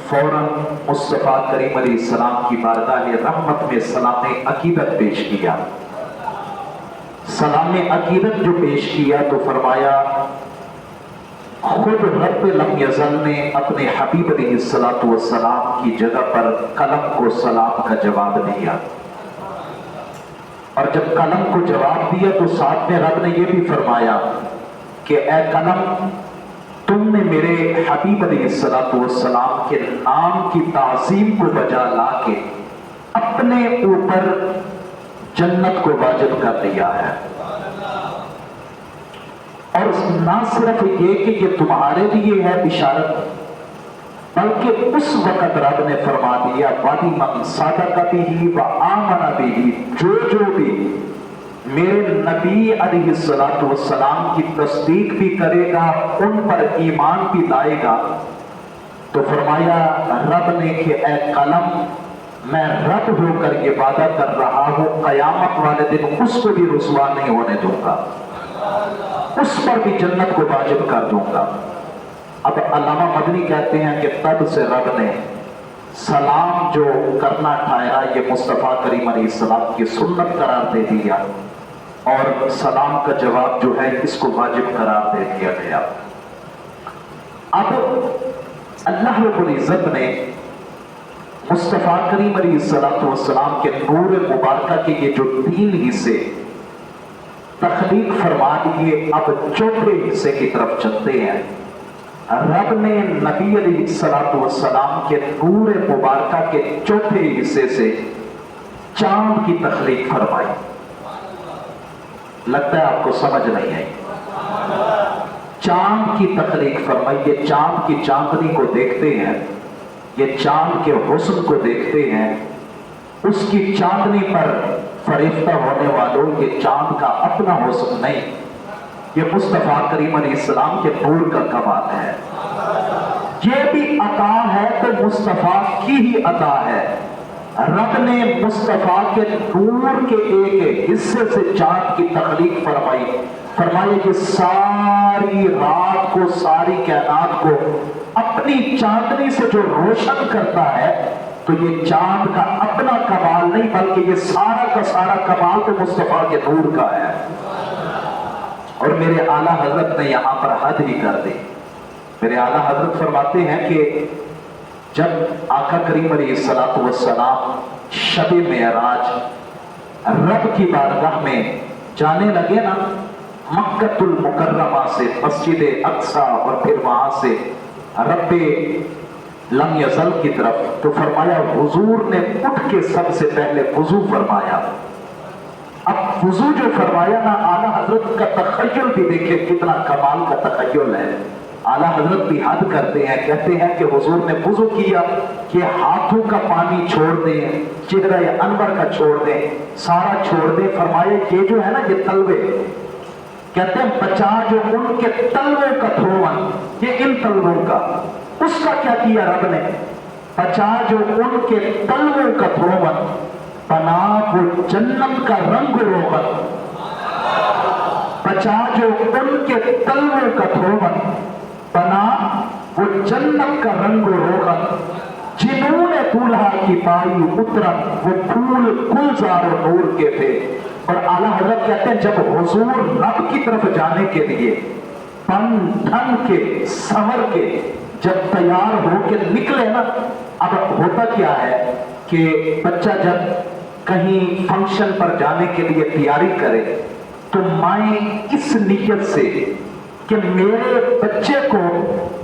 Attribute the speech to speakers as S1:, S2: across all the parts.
S1: فوراً مصطفیٰ کریم علیہ السلام کی بارگاہ رحمت میں سلام عقیدت پیش کیا۔ سلام عقیدت جو پیش کیا تو فرمایا خود رب لم یزل نے اپنے حبیب علیہ السلام کی جگہ پر قلم کو سلام کا جواب دیا، اور جب قلم کو جواب دیا تو ساتھ میں رب نے یہ بھی فرمایا کہ اے قلم، تم نے میرے حبیب علیہ السلام کے نام کی تعظیم کو بجا لا کے اپنے اوپر جنت کو واجب کر دیا ہے، اور نہ صرف یہ کہ یہ تمہارے لیے ہے بشارت، بلکہ اس وقت رب نے فرما دیا وَلِمَنْ صَدَقَ بِهِ وَآمَنَ بِهِ، جو بھی میرے نبی علیہ السلام کی تصدیق بھی کرے گا، ان پر ایمان بھی لائے گا، تو فرمایا رب نے کہ اے قلم، میں رب ہو کر یہ وعدہ کر رہا ہوں قیامت والے دن اس کو بھی رسوا نہیں ہونے دوں گا، اس پر بھی جنت کو واجب کر دوں گا۔ اب علامہ مدنی کہتے ہیں کہ تب سے رب نے سلام جو کرنا ٹھہرا یہ مصطفیٰ کریم علیہ السلام کی سنت قرار دے دیا، اور سلام کا جواب جو ہے اس کو واجب قرار دے دیا گیا۔ اب اللہ رب العزت نے مصطفیٰ کریم علیہ السلام کے نور مبارکہ کے یہ جو 3 حصے تخلیق فرما دیے، اب چوتھے حصے کی طرف چلتے ہیں۔ رب نے نبی علیہ السلام کے نور مبارکہ کے چوتھے حصے سے چاند کی تخلیق فرمائی۔ لگتا ہے آپ کو سمجھ نہیں آئی۔ چاند کی تخلیق فرمائی، یہ چاند کی چاندنی کو دیکھتے ہیں، یہ چاند کے حسن کو دیکھتے ہیں، اس کی چاندنی پر فریفتہ ہونے والوں، یہ چاند کا اپنا حسن نہیں، یہ مصطفیٰ کریم علیہ السلام کے نور کا کمال ہے۔ یہ بھی عطا ہے تو مصطفیٰ کی ہی عطا ہے۔ رب نے مصطفیٰ کے نور کے ایک حصے سے چاند کی تخلیق فرمائی، فرمایا کہ ساری رات کو، ساری کائنات کو اپنی چاندنی سے جو روشن کرتا ہے، تو یہ چاند کا اپنا کمال نہیں بلکہ یہ سارا کا سارا کمال تو مصطفیٰ کے نور کا ہے۔ اور میرے اعلیٰ حضرت نے یہاں پر حد ہی کر دی۔ میرے اعلیٰ حضرت فرماتے ہیں کہ جب آقا کریم علیہ السلام شب معراج رب کی بارگاہ میں جانے لگے نا، مکۃ المکرمہ سے مسجد اقصیٰ اور پھر وہاں سے رب لم یزل کی طرف، تو فرمایا حضور نے اٹھ کے سب سے پہلے وضو فرمایا۔ اب وضو جو فرمایا نا، اعلیٰ حضرت کا تخیل بھی دیکھیں کتنا کمال کا تخیل ہے۔ اعلیٰ حضرت بھی حد کرتے ہیں، کہتے ہیں کہ حضور نے وضو کیا کہ ہاتھوں کا پانی چھوڑ دیں، چہرہ انور کا چھوڑ دیں، سارا چھوڑ دیں۔ فرمایا یہ جو ہے نا یہ تلوے، کہتے ہیں بچا جو ان کے تلووں کا تھوون، یہ ان تلووں کا، اس کا کیا کیا رب نے؟ بچا جو ان کے تلووں کا تھوون، بنا وہ جنت کا رنگ روغن، بچا جو ان کے تلووں کا تھوون، بنا وہ جنت کا رنگ روغن، جنہوں نے دولہا کی پائی اترن، وہ پھول گلزار و نور کے تھے۔ اور اعلیٰ حضرت کہتے ہیں جب حضور رب کی طرف جانے کے لیے بن ٹھن کے سنور کے جب تیار ہو کے نکلے نا، اب ہوتا کیا ہے کہ بچہ جب کہیں فنکشن پر جانے کے لیے تیاری کرے تو مائیں اس نیت سے کہ میرے بچے کو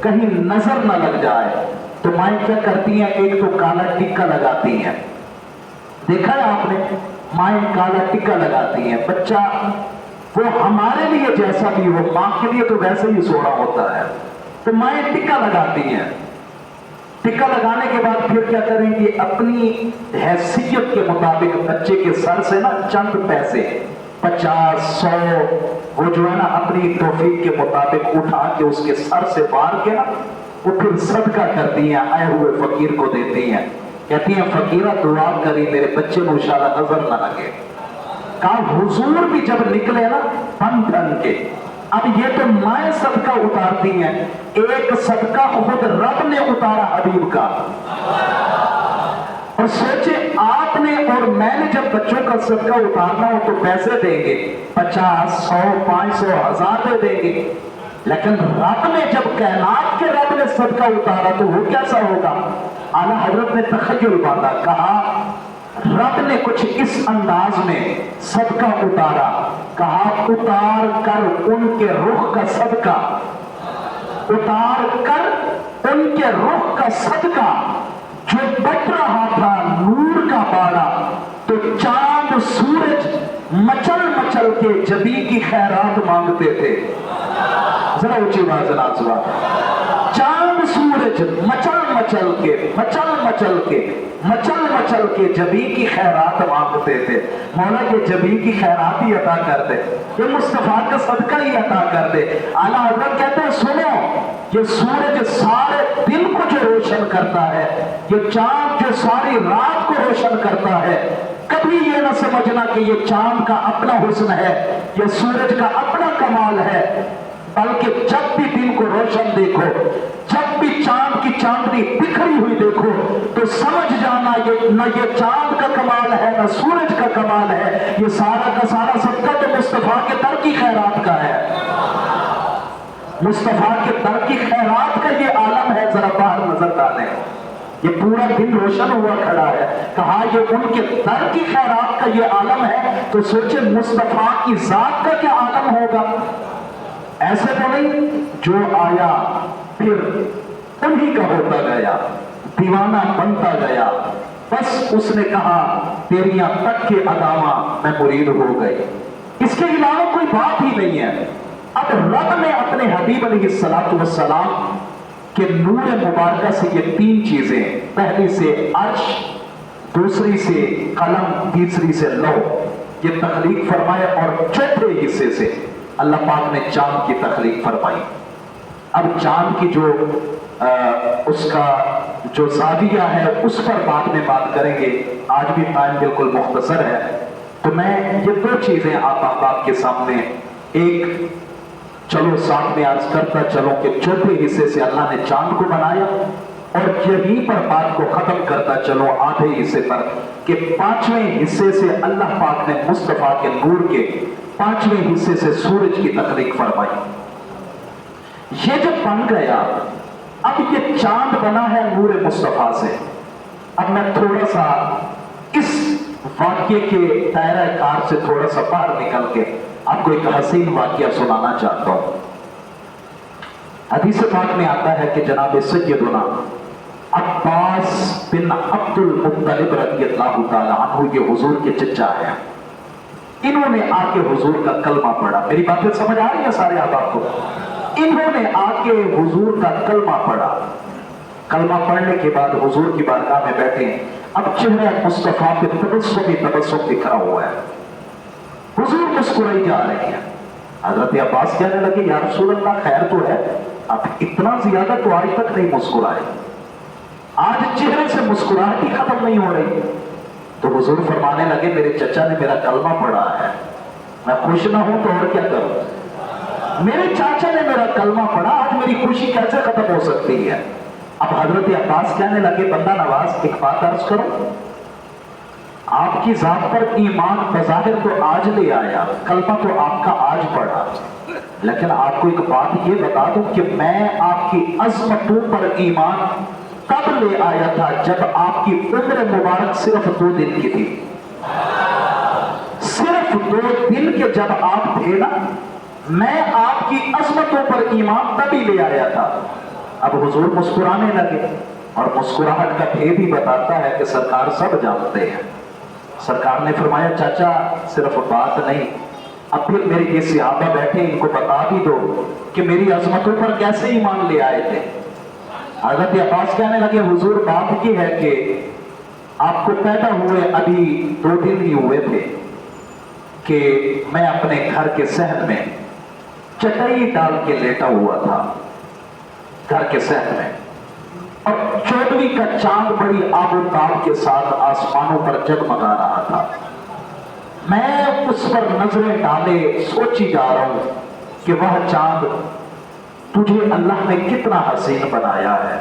S1: کہیں نظر نہ لگ جائے تو مائیں کیا کرتی ہیں؟ ایک تو کالا ٹکا لگاتی ہیں، دیکھا ہے آپ نے، مائیں کالا ٹکا لگاتی ہیں، بچہ وہ ہمارے لیے جیسا بھی ہو، ماں کے لیے تو ویسے ہی سونا ہوتا ہے، تو مائیں ٹکا لگاتی ہیں۔ ٹکا لگانے کے بعد پھر کیا کریں گے؟ اپنی حیثیت کے مطابق بچے کے سر سے نا چند پیسے 50 100 وہ جو ہے نا اپنی توفیق کے مطابق اٹھا کے اس کے سر سے وار کے نا وہ پھر صدقہ کرتی ہیں، آئے ہوئے فقیر کو دیتی ہیں، کہتی ہیں فقیرہ دعا کری میرے بچے کو انشاءاللہ نظر نہ لگے۔ کہا حضور بھی جب نکلے نا بن ٹھن کے अब ये तो माएँ सदका उतारती हैं, एक सदका खुद रब ने उतारा हबीब का। और सोचे आपने और मैंने जब बच्चों का सदका उतारना हो तो पैसे देंगे, 50, 100, 500, 1000 दे देंगे, लेकिन रब ने जब कायनात के रब ने सदका उतारा तो वो कैसा होगा। आला हजरत ने तखय्युल बांधा, कहा रब ने कुछ इस अंदाज में सदका उतारा, कहा उतार कर उनके रुख का सदका, उतार कर उनके रुख का सदका, जो बट रहा था नूर का बाड़ा, तो चांद सूरज मचल मचल के जबी की खैरात मांगते थे। जरा ऊंची आवाज सुना, चांद सूरज मचल मचल के जबी की खैरात मांगते थे। मौला के जबी की खैरात ही अता कर दे, ये मुस्तफा का सदका ही अता कर दे। आला हज़रत कहते हैं सुनो, ये सूरज सारे दिन को जो रोशन करता है, ये चांद जो सारी रात को रोशन करता है, कभी ये ना समझना कि ये चांद का अपना हुस्न है, ये सूरज का अपना कमाल है, बल्कि जब भी दिन को रोशन देखो, जब भी चांद की चांदनी बिखरी हुई देखो, तो समझ जाना ये न ये चांद का कमाल है न सूरज का कमाल है, ये सारा का सारा सदका तो मुस्तफा के दर की खैरात का है। मुस्तफा के दर की खैरात का ये आलम है, जरा बाहर नजर डालें। ये पूरा दिन रोशन हुआ खड़ा है, कहा ये उनके दर की खैरात का ये आलम है, तो सोचे मुस्तफा की जात का क्या आलम होगा। ऐसे तो नहीं जो आया फिर उन्हीं का होता गया, दीवाना बनता गया, बस उसने कहा तेरियां तक के अदावा मैं मुरीद हो गई, इसके अलावा कोई बात ही नहीं है। अब रब ने अपने हबीब अलैहिस्सलातु वस्सलाम के नूर मुबारक से ये तीन चीजें, पहली से अर्श, दूसरी से कलम, तीसरी से लौ, ये तख्लीक फरमाया, और चौथे हिस्से से अल्लाह पाक ने चांद की तख्लीक फरमाई। अब चांद की जो उसका जो ज़ाविया है उस पर बाद में बात करेंगे, आज भी टाइम बिल्कुल मुख्तसर है, तो मैं ये दो चीजें आप अहबाब के सामने एक चलो साथ में अर्ज करता चलो कि चौथे हिस्से से अल्लाह ने चांद को बनाया, और यहीं पर बात को खत्म करता चलो आधे हिस्से पर कि पांचवें हिस्से से अल्लाह पाक ने मुस्तफा के नूर के पांचवें हिस्से से सूरज की तख्लीक फरमाई। ये जब बन गया, अब ये चांद बना है नूर मुस्तफा से। अब मैं थोड़ा सा इस वाक्य के दायरा कार से थोड़ा सा बाहर निकल के आपको एक हसीन वाक्य सुनाना चाहता हूं। हदीस पाक में आता है कि जनाब सैयदुना अब्बास बिन अब्दुल मुत्तलिब रज़ियल्लाहु ताला अन्हु ये हुजूर के चचा हैं, इन्होंने आके हुजूर का कलमा पढ़ा। मेरी बातें समझ आ रही है सारे अहबाब को? इन्होंने आके हुजूर का कलमा पढ़ा। कलमा पढ़ने के बाद हुजूर की बारगाह में बैठे, अब चेहरा मुस्तफा पे तबस्सुम दिखा हुआ है, हुजूर मुस्कुराई जा रही है। हजरत अब्बास कहने लगे या रसूल अल्लाह खैर तो है, अब इतना ज्यादा तो आज तक नहीं मुस्कुराए, आज चेहरे से मुस्कुराहट ही खत्म नहीं हो रही। तो हुजूर फरमाने लगे मेरे चचा ने मेरा कलमा पढ़ा है, मैं खुश ना हूं तो और क्या करूं, मेरे चाचा ने मेरा कलमा पढ़ा, आज मेरी खुशी कैसे खत्म हो सकती है। अब हजरत अब्बास कहने लगे बंदा नवाज एक बात अर्ज करो, आपकी जात पर ईमान बज़ाहिर तो आज ले आया, कलमा तो आपका आज पढ़ा, लेकिन आपको एक बात ये बता दूं कि मैं आपकी अज़मतों पर ईमान तब ले आया था जब आपकी उम्र मुबारक सिर्फ 2 दिन की थी। सिर्फ 2 दिन के जब आप थे ना, मैं आपकी अज़मतों पर ईमान तभी ले आया था। अब हुजूर मुस्कुराने लगे, और मुस्कुराहट का भेद ही बताता है कि सरकार सब जानते हैं। सरकार ने फरमाया चाचा सिर्फ बात नहीं, अब फिर मेरे ये सहाबा बैठे, इनको बता भी दो कि मेरी अज़मतों पर कैसे ईमान ले आए थे। हज़रत अब्बास कहने लगे हुजूर बात ये है कि आपको पैदा हुए अभी 2 दिन ही हुए थे कि मैं अपने घर के सहन में चटाई डाल के लेटा हुआ था, घर के सहन में, और 14वीं का चांद बड़ी आबोताब के साथ आसमानों पर जगमगा रहा था। मैं उस पर नजरें डाले सोची जा रहा हूं کہ وہ چاند تجھے اللہ نے کتنا حسین بنایا ہے،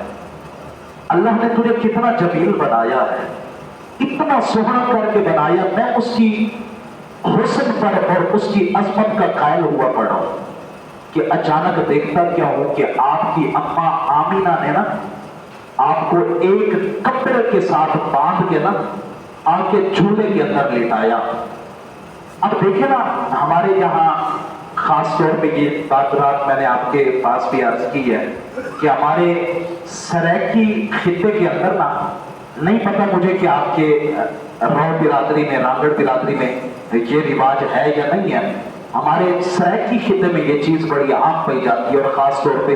S1: اللہ نے تجھے کتنا جمیل بنایا ہے، اتنا سوہنا کر کے بنایا، میں اس کی حسن پر اور اس کی عظمت کا قائل ہوا پڑا ہوں کہ اچانک دیکھتا کیا ہوں کہ آپ کی اماں آمینہ نے نا آپ کو ایک کپڑے کے ساتھ باندھ کے نا آپ کے جھولے کے اندر لٹایا۔ اب دیکھیں نا ہمارے یہاں خاص طور پہ یہ بات میں نے آپ کے پاس بھی عرض کی ہے کہ ہمارے سریکی خطے کے اندر نا، نہیں پتا مجھے کہ آپ کے رو برادری میں، رانگڑ برادری میں یہ رواج ہے یا نہیں ہے، ہمارے سریکی خطے میں یہ چیز بڑی عام پائی جاتی ہے، اور خاص طور پہ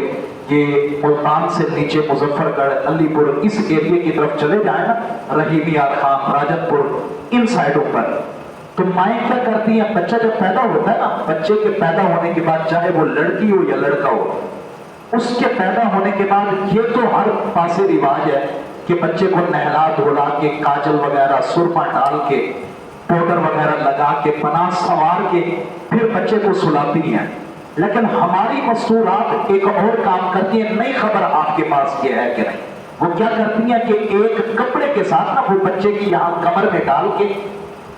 S1: یہ ملتان سے نیچے مظفر گڑھ، علی پور، اس ایریے کی طرف چلے جائیں نا، رحیمی خان، راجت پور، ان سائڈوں پر تو مائیں کیا کرتی ہیں، بچہ جب پیدا ہوتا ہے نا، بچے کے پیدا ہونے کے بعد چاہے وہ لڑکی ہو یا لڑکا ہو، اس کے پیدا ہونے کے بعد یہ تو ہر پاسے رواج ہے کہ بچے کو نہلا دھولا کے، کاجل وغیرہ سرما ڈال کے، پاؤڈر وغیرہ لگا کے، پناہ سوار کے پھر بچے کو سلاتی ہیں، لیکن ہماری مستورات ایک اور کام کرتی ہیں، نہیں خبر آپ کے پاس یہ ہے کہ نہیں، وہ کیا کرتی ہیں کہ ایک کپڑے کے ساتھ نا وہ بچے کی یہاں کمر میں ڈال کے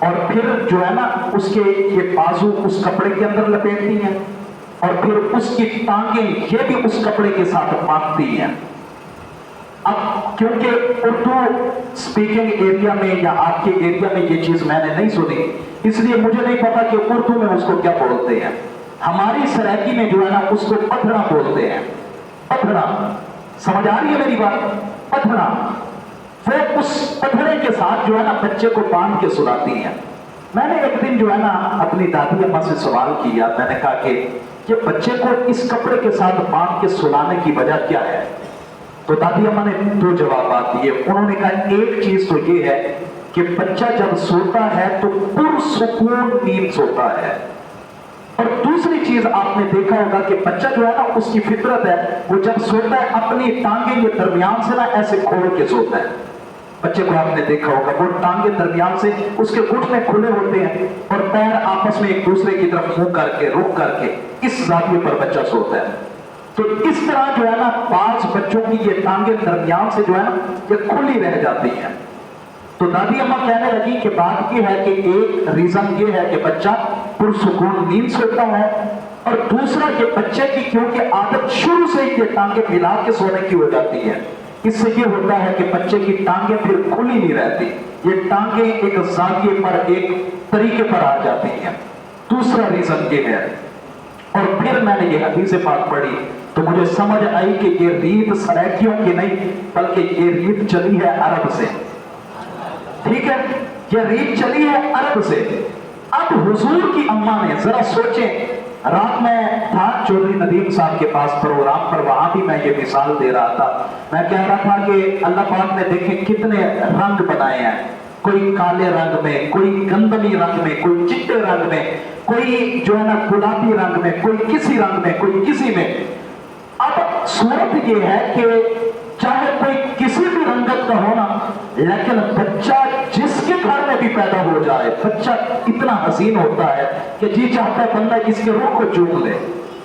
S1: اور پھر جو ہے نا اس کے یہ بازو اس کپڑے کے اندر لپیٹتی ہیں اور پھر اس کی ٹانگیں یہ بھی اس کپڑے کے ساتھ باندھتی ہیں۔ اب کیونکہ اردو سپیکنگ ایریا میں یا آپ کے ایریا میں یہ چیز میں نے نہیں سنی، اس لیے مجھے نہیں پتا کہ اردو میں اس کو کیا بولتے ہیں، ہماری سرائکی میں جو ہے نا اس کو پتھرا بولتے ہیں، پتھرا، سمجھ آ رہی ہے میری بات؟ پتھرا، وہ اس پتھرے کے ساتھ جو ہے نا بچے کو باندھ کے سلاتی ہیں۔ میں نے ایک دن جو ہے نا اپنی دادی اماں سے سوال کیا، میں نے کہا کہ یہ بچے کو اس کپڑے کے ساتھ باندھ کے سلانے کی وجہ کیا ہے؟ تو دادی اماں نے دو جوابات دیے، انہوں نے کہا ایک چیز تو یہ ہے کہ بچہ جب سوتا ہے تو پرسکون نیند سوتا ہے، اور دوسری چیز آپ نے دیکھا ہوگا کہ بچہ جو ہے نا اس کی فطرت ہے، وہ جب سوتا ہے اپنی ٹانگیں یہ درمیان سے نا ایسے کھول کے سوتا ہے، بچے کو آپ نے دیکھا ہوگا وہ ٹانگیں درمیان سے اس کے گھٹنے کھلے ہوتے ہیں اور پیر آپس میں ایک دوسرے کی طرف منہ کر کے رخ کر کے اس زاویے پر بچہ سوتا ہے۔ تو اس طرح جو ہے نا بعض بچوں کی یہ ٹانگیں درمیان سے جو ہے نا یہ کھلی رہ جاتی ہیں۔ تو دادی اماں کہنے لگی کہ بات یہ ہے کہ ایک ریزن یہ ہے کہ بچہ پرسکون نیند سوتا ہے، اور دوسرا کہ بچے کی کیونکہ عادت شروع سے ہی یہ ٹانگیں ملا کے سونے کی ہو جاتی ہے، اس سے یہ ہوتا ہے کہ بچے کی ٹانگیں پھر کھلی نہیں رہتی، یہ ٹانگیں ایک زاویے پر ایک طریقے پر آ جاتی ہیں۔ دوسرا ریزن یہ ہے، اور پھر میں نے یہ حدیث پاک پڑھی تو مجھے سمجھ آئی کہ یہ ریت سریکیوں کی نہیں بلکہ یہ ریت چلی ہے عرب سے، ٹھیک ہے، یہ ریت چلی ہے عرب سے۔ اب حضور کی اماں نے ذرا سوچیں، رات میں تھا چودھری ندیم صاحب کے پاس پروگرام پر، وہاں بھی میں یہ مثال دے رہا تھا، میں کہہ رہا تھا کہ اللہ پاک نے دیکھیں کتنے رنگ بنائے ہیں، کوئی کالے رنگ میں، کوئی گندمی رنگ میں، کوئی چٹے رنگ میں، کوئی جو ہے نا گلابی رنگ میں، کوئی کسی رنگ میں، کوئی کسی میں۔ اب صورت یہ ہے کہ چاہے کوئی کسی بھی رنگت کا ہونا، لیکن بچہ جس کے گھر میں بھی پیدا ہو جائے بچہ اتنا حسین ہوتا ہے کہ جی چاہتا ہے بندہ اس کے روح کو چوم لے،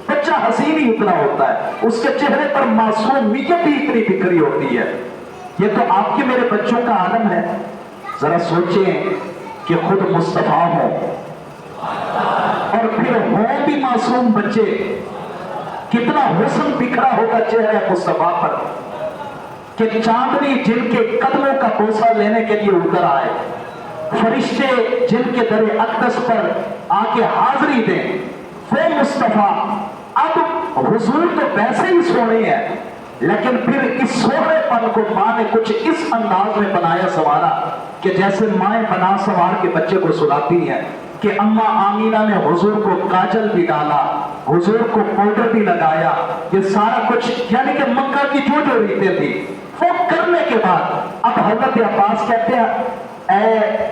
S1: بچہ حسین ہی اتنا ہوتا ہے، اس کے چہرے پر معصومیت ہی اتنی بکھری ہوتی ہے۔ یہ تو آپ کے میرے بچوں کا عالم ہے، ذرا سوچیں کہ خود مصطفیٰ ہوں اور پھر ہوں بھی معصوم بچے، کتنا حسن بکھرا ہوگا چہرے مصطفیٰ پر کہ چاندنی جن کے قدموں کا بوسہ لینے کے لیے اتر آئے، فرشتے جن کے در اقدس پر آ کے حاضری دیں، وہ مصطفیٰ۔ اب حضور تو ویسے ہی سونے ہیں، لیکن پھر اس سونے پن کو ماں نے کچھ اس انداز میں بنایا سوارا کہ جیسے مائیں بنا سوار کے بچے کو سلاتی ہیں، کہ اماں آمینہ نے حضور کو کاجل بھی ڈالا، حضور کو پاؤڈر بھی لگایا، یہ سارا کچھ یعنی کہ مکہ کی جو جو ریتیں تھی وہ کرنے کے بعد اب حضرت عباس کہتے ہیں اے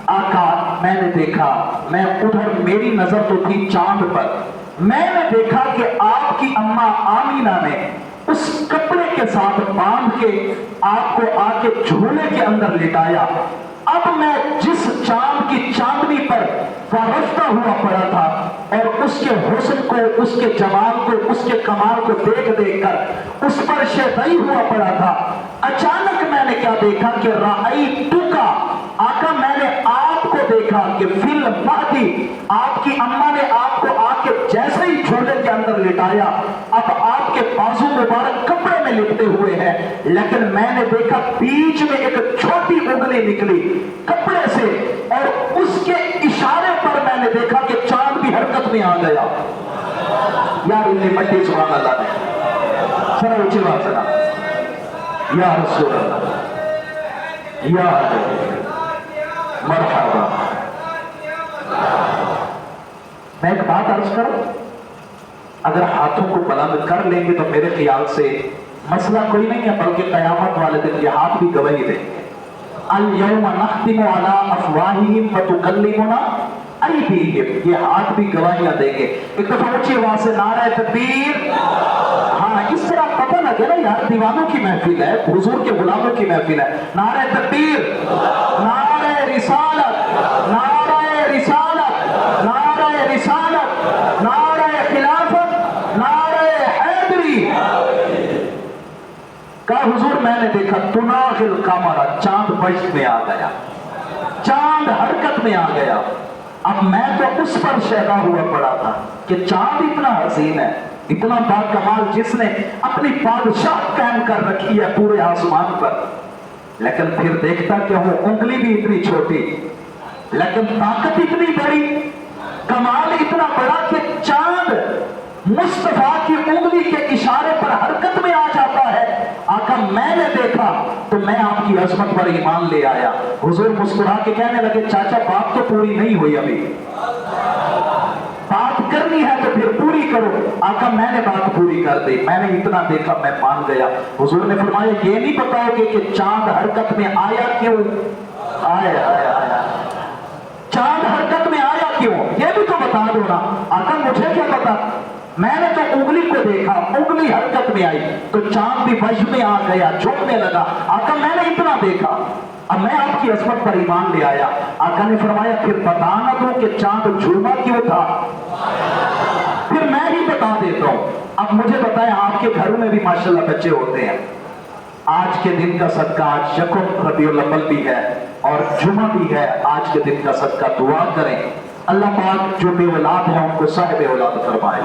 S1: آقا میں نے دیکھا، میں ادھر میری نظر تو تھی چاند پر، میں نے دیکھا کہ آپ کی اماں آمینہ نے اس کپڑے کے ساتھ باندھ کے آپ کو آ کے جھولے کے اندر لٹایا۔ اب میں جس چاند की चांदनी पर फरिश्ता हुआ पड़ा था और उसके हुस्न को, उसके जमाल को, उसके कमाल को देख देख कर उस पर शैताई हुआ पड़ा था। अचानक मैंने क्या देखा कि राअयतुका, आका मैंने आपको देखा कि फिल महदी, आपकी अम्मा ने आपको आके जैसे ही झूले के अंदर लिटाया, अब आपके बाजू मुबारक कपड़े में लिपटे हुए हैं, लेकिन मैंने देखा बीच में एक छोटी उंगली निकली कपड़े से और उसके इशारे पर मैंने देखा कि चांद भी हरकत में आ गया। यार इतनी मट्टी सुभान अल्लाह ने सरा ऊंची बात सुना, या रसूल अल्लाह, या मरहबा। मैं एक बात अर्ज करूं, अगर हाथों को बुलंद कर लेंगे तो मेरे ख्याल से मसला कोई नहीं है, बल्कि कयामत वाले दिन ये हाथ भी गवाही देंगे। अल यौमा नख्तिमु अला अफवाहिहिम व तुकल्लिमुना अयदीहिम, ये हाथ भी गवाहियां देंगे। एक दफा ऊंची आवाज से नारा तकबीर। हाँ, इस तरह पता लगे ना यार दीवानों की महफिल है, हुजूर के गुलामों की महफिल है। नारा तकबीर, नारा रिसालत, नारा रिसालत, नारा रिसालत, नारा खिलाफत, नारा हैदरी। कहा हुजूर मैंने देखा तुनागिल कमरा, चांद बश्त में आ गया, चांद हरकत में आ गया। अब मैं तो उस पर शैदा हुआ पड़ा था कि चांद इतना हसीन है, इतना बाकमाल, जिसने अपनी बादशाह कायम कर रखी है पूरे आसमान पर। लेकिन फिर देखता कि वो उंगली भी इतनी छोटी, लेकिन ताकत इतनी बड़ी, कमाल इतना बड़ा कि चांद मुस्तफा की उंगली के इशारे पर हरकत में आ जाता है। आका मैंने देखा तो मैं आपकी अजमत पर ईमान ले आया। हुजूर मुस्कुरा के कहने लगे चाचा बात तो पूरी नहीं हुई, अभी बात करनी है तो फिर पूरी करो। आका मैंने बात पूरी कर दी, मैंने इतना देखा मैं मान गया। हुजूर ने फरमाया ये नहीं बताओगे कि चांद हरकत में आया क्यों? आया आया आया, चांद हरकत में आया क्यों ये भी तो बता दो ना। आका मुझे क्या पता, मैंने तो उंगली को देखा, उंगली हरकत में आई तो चांद भी वश में आ गया, झुकने लगा। आका मैंने इतना देखा, अब मैं आपकी अजमत पर ईमान ले आया। आका ने फरमाया फिर बता ना दो कि चांद झूमा क्यों था, फिर मैं ही बता देता हूं। अब मुझे बताएं, आपके घरों में भी माशाल्लाह बच्चे होते हैं, आज के दिन का सदका, आज यकुम रबीउल अव्वल भी है और जुमा भी है, आज के दिन का सदका दुआ करें अल्लाह पाक जो बे औलाद है उनको साहिब औलाद फरमाए,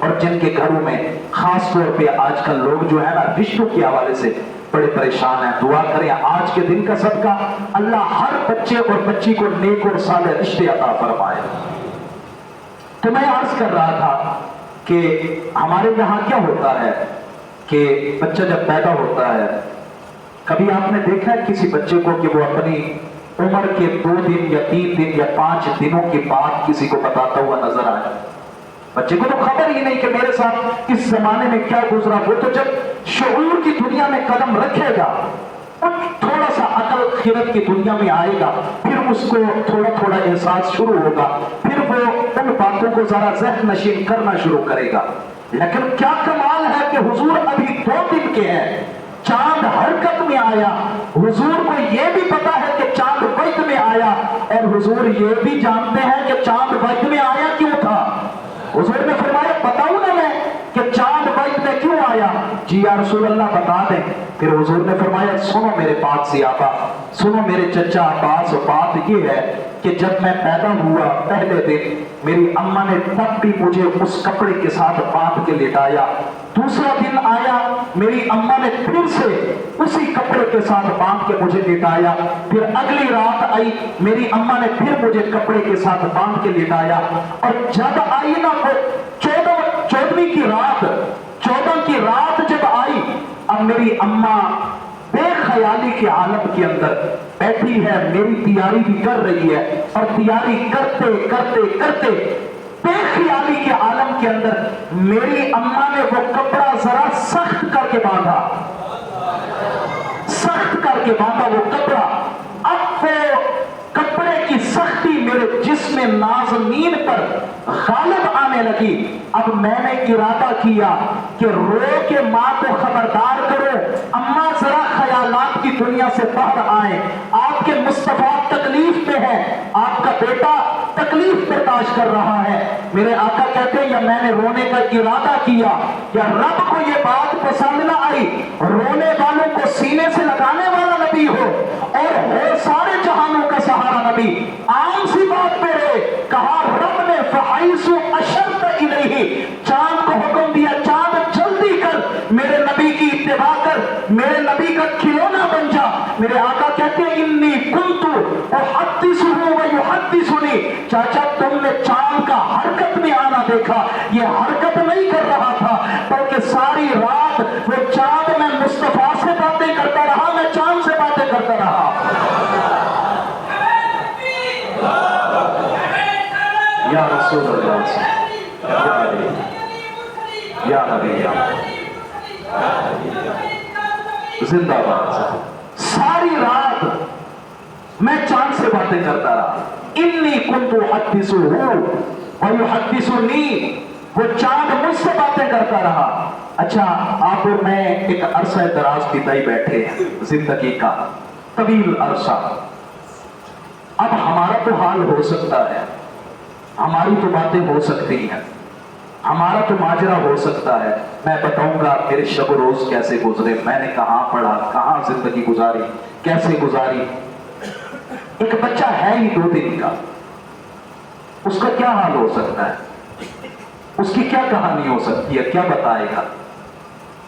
S1: और जिनके घरों में खास तौर पे आजकल लोग जो है ना रिश्तों के हवाले से बड़े परेशान हैं, दुआ करें आज के दिन का सदका अल्लाह हर बच्चे और बच्ची को नेक और साले रिश्ते अता फरमाए। तो मैं अर्ज कर रहा था कि हमारे यहाँ क्या होता है कि बच्चा जब पैदा होता है, कभी आपने देखा है किसी बच्चे को कि वो अपनी उम्र के 2 दिन या 3 दिन या 5 दिनों के बाद किसी को बताता हुआ नजर आए? बच्चे को तो खबर ही नहीं कि मेरे साथ इस जमाने में क्या गुजरा। वो तो जब शऊर की दुनिया में कदम रखेगा और थोड़ा सा अकल खिरत की दुनिया में आएगा, फिर उसको थोड़ा थोड़ा एहसास शुरू होगा, फिर वो उन बातों को जरा ज़हन नशीन करना शुरू करेगा। लेकिन क्या कमाल है कि हुजूर अभी 2 दिन के हैं, चांद हरकत में आया, हुजूर को यह भी पता है कि चांद वक्त में आया, और हुजूर ये भी जानते हैं कि चांद वक्त में आया क्यों था। हुजूर ने फरमाया बताऊं ना मैं कि चांद वक्त में क्यों आया? जी या रसूल अल्लाह बता दें। फिर हुजूर ने फरमाया सुनो मेरे पाक सियाबा, सुनो मेरे चचा अब्बास, बात ये है कि जब मैं पैदा हुआ पहले दिन मेरी अम्मा ने तब भी मुझे उस कपड़े के साथ बांध के लिटाया। दूसरा दिन आया, मेरी अम्मा ने फिर से उसी कपड़े के साथ बांध के मुझे लिटाया। फिर अगली रात आई, मेरी अम्मा ने फिर मुझे कपड़े के साथ बांध के लिटाया। और जब आई ना वो 14वीं की रात, 14 की रात जब आई, अब मेरी अम्मा बेख्याली के आलम के अंदर बैठी है, मेरी तैयारी भी कर रही है, और तैयारी करते करते करते बेख्याली के आलम के अंदर मेरी अम्मा ने वो कपड़ा जरा सख्त करके बांधा, सख्त करके बांधा वो कपड़ा। अब वो कपड़े की सख्ती मेरे जिस्म नाज़नीन पर गालिब आने लगी। अब मैंने इरादा किया कि रो के माँ को खबरदार करो, अम्मा जरा ख्यालात की दुनिया से बाहर आए। आप आपके मुस्तफा तकलीफ में है, आपका बेटा तकलीफ बर्दाश्त कर रहा है। मेरे आका कहते हैं या मैंने रोने का इरादा किया या रब को ये बात पसंद ना आई, रोने वालों को सीने से लगाने वाला नबी हो और सारे जहानों का सहारा नबी, आम सी बात पे रहे। कहा रब ने फहाइसु अशर्त इलैहि, चांद को हुक्म दिया चांद जल्दी कर, मेरे नबी की इत्तिबा कर, मेरे नबी का खिलौना बन जा। मेरे आका कहते हैं इन्नी कुंतु उहद्दिसुहु व युहद्दिसुनी, चाचा तुमने चांद का हरकत में आना देखा, ये हरकत नहीं कर रहा था बल्कि सारी रात वो चांद में मुस्तफा से बातें करता रहा, मैं चांद से बातें करता रहा। या रसूल अल्लाह, या नबी, जिंदाबाद। सारी रात मैं चांद से बातें करता रहा। इन्नी कुंतु हद्दिसुहु व युहद्दिसुनी, वो चांद मुझसे बातें करता रहा। अच्छा, आप और मैं एक अरसा दराज बिताई बैठे हैं, जिंदगी का तवील अरसा। अब हमारा तो हाल हो सकता है, हमारी तो बातें हो सकती हैं, हमारा तो माजरा हो सकता है। मैं बताऊंगा मेरे शब रोज कैसे गुजरे, मैंने कहां पढ़ा, कहां जिंदगी गुजारी, कैसे गुजारी। एक बच्चा है ही 2 दिन का, उसका क्या हाल हो सकता है, उसकी क्या कहानी हो सकती है, क्या बताएगा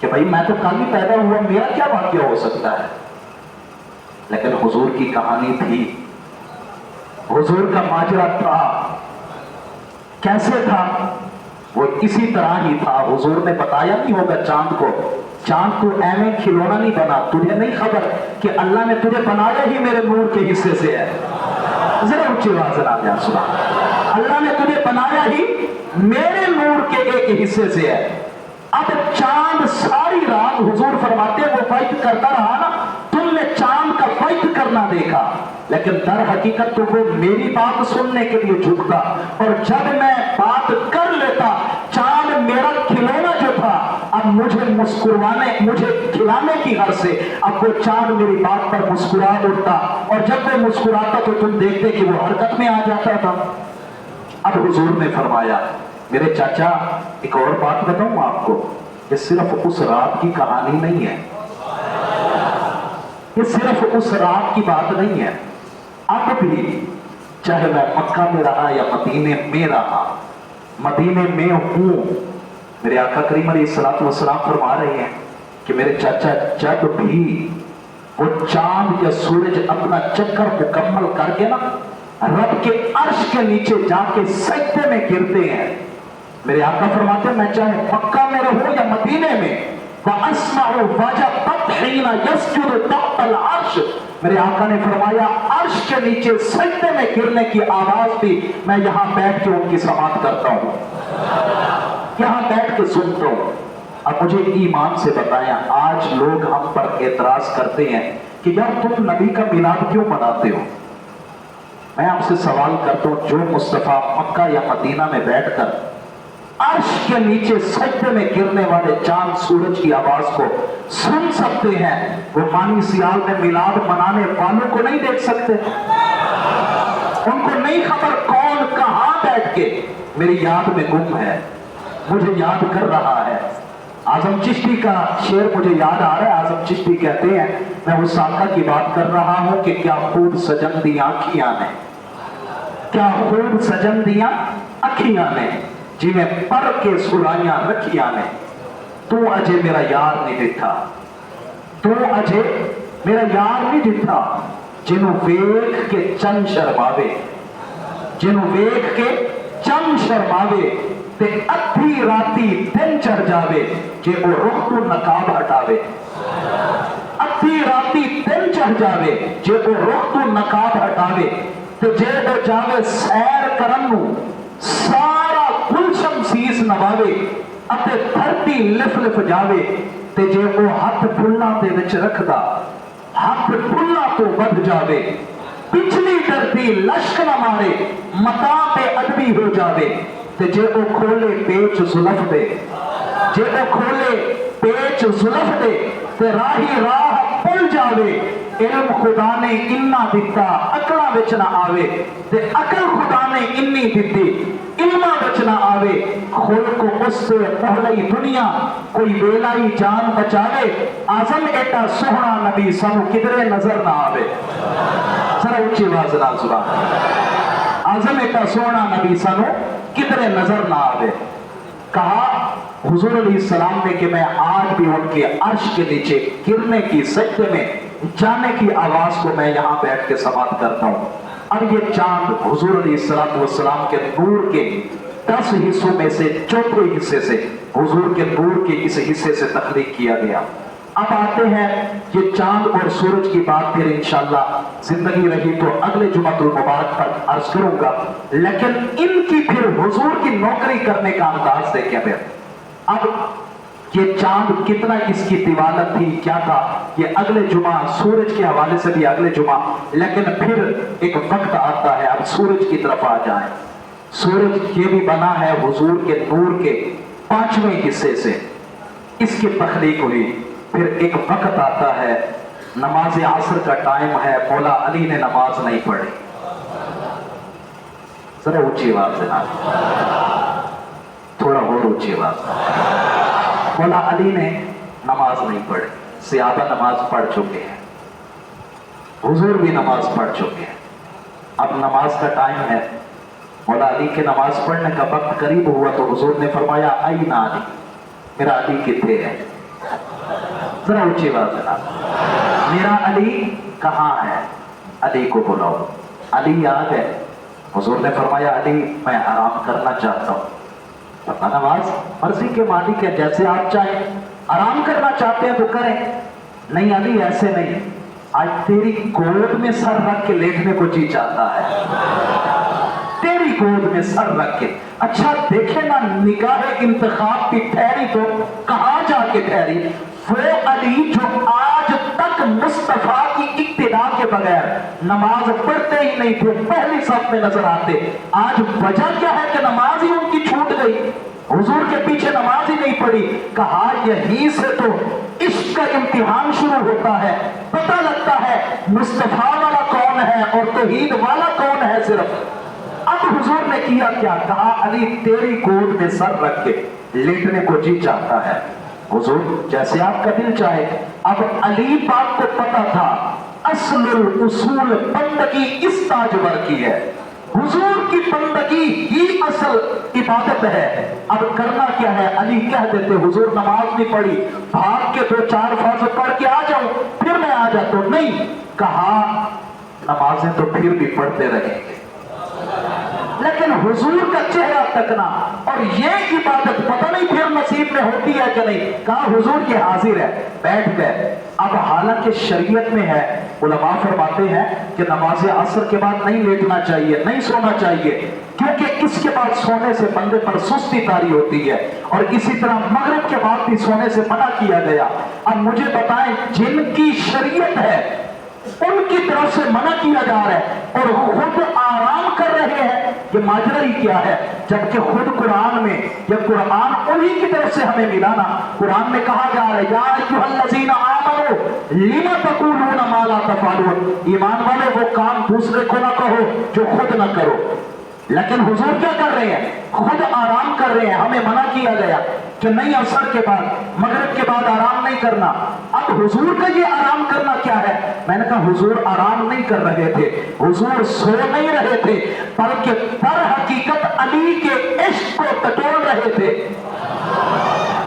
S1: कि भाई मैं तो कल ही पैदा हुआ, मेरा क्या वाक्य हो सकता है। लेकिन हुजूर की कहानी थी, हुजूर का माजरा था। कैसे था वो? इसी तरह ही था। हुजूर ने बताया नहीं होगा चांद को, चांद तो ऐਵੇਂ खिलौना नहीं बना, तुझे नहीं खबर कि अल्लाह ने तुझे बनाया ही मेरे नूर के हिस्से से है। जरा ऊंची आवाज से आ सुना, अल्लाह ने तुझे बनाया ही मेरे नूर के एक हिस्से से है। अब चांद सारी रात हुजूर फरमाते वो फाइट करता रहा ना, तुमने चांद का फाइट करना देखा, लेकिन दर हकीकत तो वो मेरी बात सुनने के लिए झुकता, और जब मैं बात कर लेता, चांद मेरा खिलौना जो था अब मुझे मुस्कुराने, मुझे खिलाने की हर से अब वो चांद मेरी बात पर मुस्कुरा उठता, और जब वो मुस्कुराता तो तुम देखते कि वो हरकत में आ जाता था। अब हुजूर ने फरमाया मेरे चाचा, एक और बात बताऊं आपको, ये सिर्फ उस रात की कहानी नहीं है, ये सिर्फ उस रात की बात नहीं है। अब भी चाहे मैं मक्का में रहा या मदीने में रहा, मदीने में हूं, मेरे आका करीम अलैहिस्सलातु वस्सलाम फरमा रहे हैं कि मेरे चाचा जब भी वो चांद या सूरज अपना चक्कर मुकम्मल करके ना रब के अर्श के नीचे जाके सजदे में गिरते हैं, मेरे आका फरमाते हैं मैं चाहे मक्का में रहूं या मदीने में, वअस्मउ वजबत हिना यस्जुदु तहतल अर्श, मेरे आका ने फरमाया अर्श के नीचे सजदे में गिरने की आवाज भी मैं यहां बैठ के उनकी समात करता हूं, यहां बैठ के सुनता हूं। अब मुझे ईमान से बताया, आज लोग हम पर एतराज करते हैं कि यार तुम नबी का मिलाद क्यों मनाते हो। मैं आपसे सवाल करता हूं, जो मुस्तफा मक्का या मदीना में बैठकर अर्श के नीचे सजदे में गिरने वाले चांद सूरज की आवाज को सुन सकते हैं, वो मानी सियाल में मिलाद मनाने वालों को नहीं देख सकते? उनको नहीं खबर कौन कहां बैठ के मेरी याद में गुम है, मुझे याद कर रहा है। आजम चिश्ती का शेर मुझे याद आ रहा है। आजम चिश्ती कहते हैं, मैं उस आका की बात कर रहा हूं कि क्या खूब सजन दी आखियां ने, क्या खूब सजन दिया अखियां ने, जिन्हें पर के सुराइयां रखिया ने, तू अजे मेरा यार नहीं दिखा, तू अजे मेरा यार नहीं दिखा, जिन्हों वेख के चंद शर्मावे, जिन्हों वेख के चंद शर्मावे, ते अद्धी राती दिन चढ़ जावे, जे वो रुख तो नकाब हटावे, अद्धी राती दिन चढ़ जावे, जे वो रुख तो नकाब हटावे, ते जे वो जावे सैर करन नू सारा गुलशन सीस नवावे, अते धरती लिफ लिफ जावे, ते जे वो हथ फुल्लां दे विच रखदा हथ फुल्लां तो वध जावे, पिछली धरती लश्क न मारे मता पे अदबी हो जावे, ते जे वो खोले पेच जुल्फ दे, जे वो खोले पेच जुल्फ दे, ते राही राह भुल जावे, इल्म खुदा ने इन्ना दिता अकला विच ना आवे, ते अकल खुदा ने इन्नी दिती इल्मा विच ना आवे। खुद को उससे पहले ही दुनिया कोई बेलाई जान बचावे, आजम एटा सोहना नबी सानू किधरे नजर ना आवे। जरा ऊंची आवाज नाल सुभान अल्लाह। आजम एटा सोहना नबी सानू किधरे नजर ना आवे। कहा हुजूर अलैहिस्सलाम ने कि मैं आज भी उनके अर्श के नीचे गिरने की सजदे में जाने की आवाज को मैं यहाँ बैठ के समाप्त करता हूँ। अब ये चांद हुजूर अलैहिस्सलाम के नूर के 10 हिस्सों में से चौथे हिस्से से हुजूर के नूर के इस हिस्से से तख्लीक किया गया। अब आते हैं ये चांद और सूरज की बात, फिर इंशाअल्लाह जिंदगी रही तो अगले जुमातुल मुबारक पर अर्ज करूंगा, लेकिन इनकी फिर हुजूर की नौकरी करने का अंदाज देखें। फिर अब ये चांद कितना इसकी तिवालत थी, क्या था, ये अगले जुमा, सूरज के हवाले से भी अगले जुमा। लेकिन फिर एक वक्त आता है, अब सूरज की तरफ आ जाए। सूरज ये भी बना है हुजूर के नूर के 5वें हिस्से से, इसकी तख्लीक हुई। फिर एक वक्त आता है, नमाज असर का टाइम है, मौला अली ने नमाज नहीं पढ़ी। जरा ऊंची आवाज से ना, थोड़ा और ऊंची आवाज। मौला अली ने नमाज नहीं पढ़ी, सहाबा नमाज पढ़ चुके हैं, हुजूर भी नमाज पढ़ चुके हैं। अब नमाज का टाइम है, मौला अली के नमाज पढ़ने का वक्त करीब हुआ तो हुजूर ने फरमाया आई ना अली, मेरा अली किथे है। जरा ऊंची आवाज है ना, मेरा अली कहाँ है, अली को बुलाओ। अली आ गए, हुजूर ने फरमाया अली मैं आराम करना चाहता हूँ। नमाज मर्जी के मालिक है, जैसे आप चाहें, आराम करना चाहते हैं तो करें। नहीं अली ऐसे नहीं, आज तेरी गोद में सर रख के लेटने को जी चाहता है, तेरी गोद में सर रख के। अच्छा देखे ना, निगाह इंतखाब की ठहरी तो कहाँ जाके ठहरी, वो अली जो आज तक मुस्तफा की इक्तिदा के बगैर नमाज पढ़ते ही नहीं थे, पहली साफ में नजर आते। आज वजह क्या है कि नमाज ही उनकी छूट गई, हुजूर के पीछे नमाज ही नहीं पड़ी। कहा यहीं से तो इश्क का इम्तिहान शुरू होता है, पता लगता है मुस्तफा वाला कौन है और तौहीद वाला कौन है सिर्फ। अब हुजूर ने किया क्या, कहा अली तेरी गोद में सर रख के लेटने को जी चाहता है। हुजूर जैसे आपका दिल चाहे। अब अली पाक को पता था असलुल उसूल बंदगी इस ताजवर की है, हुजूर की बंदगी ही असल इबादत है। अब करना क्या है, अली कह देते हुजूर नमाज नहीं पढ़ी, भाग के 2-4 फर्ज पढ़ के आ जाऊं फिर मैं आ जाता हूं। नहीं, कहा नमाजें तो फिर भी पढ़ते रहेंगे, लेकिन हुजूर का चेहरा तकना और ये इबादत पता नहीं फिर नसीब में होती है कि नहीं। कहा हुजूर के हाजिर है, बैठ गए। अब हालांकि शरीयत में है, उलमा फरमाते हैं कि नमाज असर के बाद नहीं लेटना चाहिए, नहीं सोना चाहिए, क्योंकि इसके बाद सोने से बंदे पर सुस्ती तारी होती है, और इसी तरह मगरिब के बाद भी सोने से मना किया गया। अब मुझे बताएं, जिनकी शरीयत है उनकी तरफ से मना किया जा रहा है और खुद आराम कर रहे हैं, ये माजरा ही क्या है। जबकि खुद कुरान में, ये कुरान उन्हीं की तरफ से हमें मिला ना, कुरान में कहा जा रहा है या अय्युहल्लज़ीना आमनू लिमा तक़ूलूना मा ला तफ़अलून, ईमान वाले वो काम दूसरे को ना कहो जो खुद ना करो। लेकिन हुजूर क्या कर रहे हैं, खुद आराम कर रहे हैं। हमें मना किया गया कि नहीं असर के बाद, मगरिब के बाद आराम नहीं करना। अब हुजूर का ये आराम करना क्या है, मैंने कहा हुजूर आराम नहीं कर रहे थे, हुजूर सो नहीं रहे थे, बल्कि पर हकीकत अली के इश्क को टटोल रहे थे,